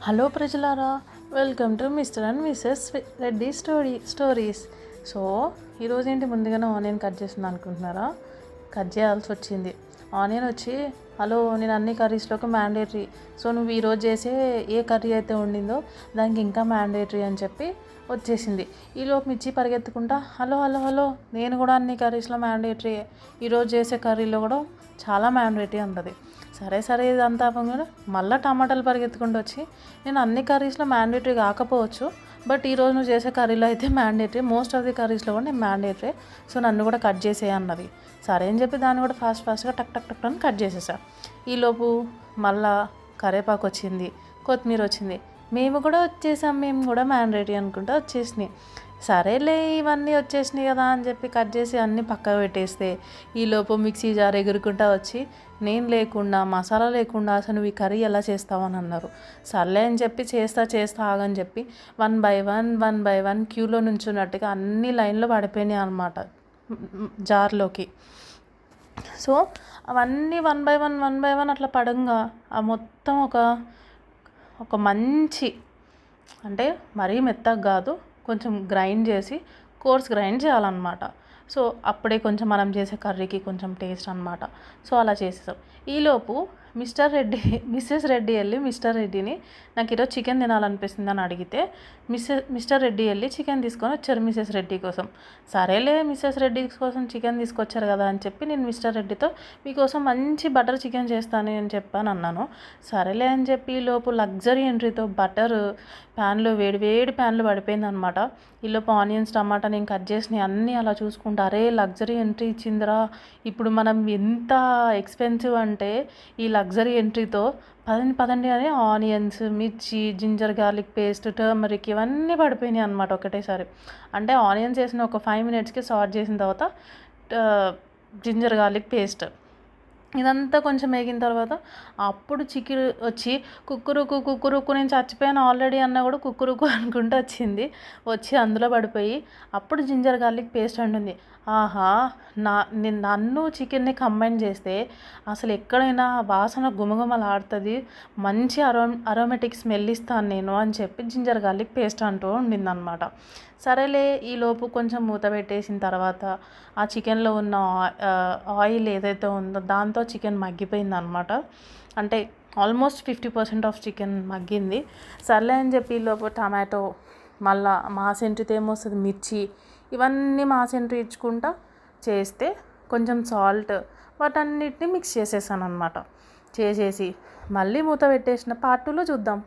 Hello ప్రజలారా, welcome to mister and missus Reddy stories. So ఈరోజు ఏంటి ముందుగానే ఆనియన్ కట్ చేసింది అనుకుంటున్నారా? కట్ చేయాల్సి వచ్చింది. ఆనియన్ వచ్చి, హలో నేను అన్ని కర్రీస్లోకి మ్యాండేటరీ, సో నువ్వు ఈరోజు చేసే ఏ కర్రీ అయితే ఉండిందో దానికి ఇంకా మ్యాండేటరీ అని చెప్పి వచ్చేసింది. ఈలోపు మిర్చి పరిగెత్తుకుంటా, హలో హలో హలో నేను కూడా అన్ని కర్రీస్లో మ్యాండేటరీ, ఈరోజు చేసే కర్రీలో కూడా చాలా మ్యాండేటరీ ఉంటుంది. సరే సరే ఇదంతా అవ్వగానే మళ్ళీ టమాటాలు పరిగెత్తుకుంటూ వచ్చి, నేను అన్ని కర్రీస్లో మ్యాండేటరీ కాకపోవచ్చు, బట్ ఈరోజు నువ్వు చేసే కర్రీలో అయితే మ్యాండేటరీ, మోస్ట్ ఆఫ్ ది కర్రీస్లో కూడా నేను మ్యాండేటరీ, సో నన్ను కూడా కట్ చేసేయి అన్నది. సరే అని చెప్పి దాన్ని కూడా ఫాస్ట్గా టక్ టక్ టక్ అని కట్ చేసేసా. ఈలోపు మళ్ళా కరివేపాకు వచ్చింది, కొత్తిమీర వచ్చింది, మేము కూడా మ్యాండేటరీ అనుకుంటా వచ్చేసినాయి. సరేలే ఇవన్నీ వచ్చేసినాయి కదా అని చెప్పి కట్ చేసి అన్నీ పక్కకు పెట్టేస్తే, ఈలోపు మిక్సీ జార్ ఎగురుకుంటా వచ్చి, నేను లేకుండా మసాలా లేకుండా అసలు నువ్వు ఈ కర్రీ ఎలా చేస్తావు అని అన్నారు. సర్లే అని చెప్పి చేస్తా ఆగని చెప్పి వన్ బై వన్ క్యూలో నుంచున్నట్టుగా అన్ని లైన్లో పడిపోయినాయి అనమాట జార్లోకి. సో అవన్నీ వన్ బై వన్ అట్లా పడంగా ఆ మొత్తం ఒక మంచి, అంటే మరీ మెత్తగా కాదు, కొంచెం గ్రైండ్ చేసి కోర్స్ గ్రైండ్ చేయాలన్నమాట. సో అప్పుడే కొంచెం మనం చేసే కర్రీకి కొంచెం టేస్ట్ అనమాట. సో అలా చేసేసాం. ఈలోపు మిస్సెస్ రెడ్డి వెళ్ళి మిస్టర్ రెడ్డిని, నాకు ఈరోజు చికెన్ తినాలనిపిస్తుంది అని అడిగితే, మిస్టర్ రెడ్డి వెళ్ళి చికెన్ తీసుకొని వచ్చారు మిస్సెస్ రెడ్డి కోసం. సరేలే మిస్సెస్ రెడ్డి కోసం చికెన్ తీసుకొచ్చారు కదా అని చెప్పి నేను మిస్టర్ రెడ్డితో మీకోసం మంచి బటర్ చికెన్ చేస్తాను అని చెప్పాను అన్నాను. సరేలే అని చెప్పి ఈలోపు లగ్జరీ ఎంట్రీతో బటర్ ప్యాన్లో వేడి ప్యాన్లో పడిపోయింది అనమాట. ఈలోపు ఆనియన్స్ టమాటా నేను కట్ చేసినవి అన్నీ అలా చూసుకుంటా, అరే లగ్జరీ ఎంట్రీ ఇచ్చిందిరా, ఇప్పుడు మనం ఎంత ఎక్స్పెన్సివ్ అంటే ఈ లగ్జరీ ఎంట్రీతో పదండి అని ఆనియన్స్, మిర్చి, జింజర్ గార్లిక్ పేస్ట్, టర్మరిక్ ఇవన్నీ పడిపోయినాయి అనమాట ఒకటేసారి. అంటే ఆనియన్స్ వేసిన ఒక 5 minutesకి సార్ట్ చేసిన తర్వాత జింజర్ గార్లిక్ పేస్ట్ ఇదంతా కొంచెం వేగిన తర్వాత అప్పుడు చికెన్ వచ్చి కుక్కురుకు నేను చచ్చిపోయాను ఆల్రెడీ అన్నా కూడా కుక్కురుకు అనుకుంటూ వచ్చి అందులో పడిపోయి అప్పుడు జింజర్ గార్లిక్ పేస్ట్ అంటుంది. ఆహా, నన్ను చికెన్ని కంబైన్ చేస్తే అసలు ఎక్కడైనా వాసన గుమగుమలాడుతుంది, మంచి అరోమేటిక్ స్మెల్ ఇస్తాను నేను అని చెప్పి జింజర్ గార్లిక్ పేస్ట్ అంటూ ఉండిందనమాట. సరేలే ఈలోపు కొంచెం మూత పెట్టేసిన తర్వాత ఆ చికెన్లో ఉన్న ఆయిల్ ఏదైతే ఉందో దాంతో చికెన్ మగ్గిపోయింది అనమాట. అంటే ఆల్మోస్ట్ 50% ఆఫ్ చికెన్ మగ్గింది. సర్లే అని చెప్పి ఈలోపు టమాటో, మళ్ళా మాసెంట్రీతో ఏమొస్తుంది మిర్చి, ఇవన్నీ మాసెంట్రీ ఇచ్చుకుంటా చేస్తే కొంచెం సాల్ట్ వాటన్నిటిని మిక్స్ చేసేసాను అనమాట. చేసేసి మళ్ళీ మూత పెట్టేసిన. పార్ట్ 2లో చూద్దాం.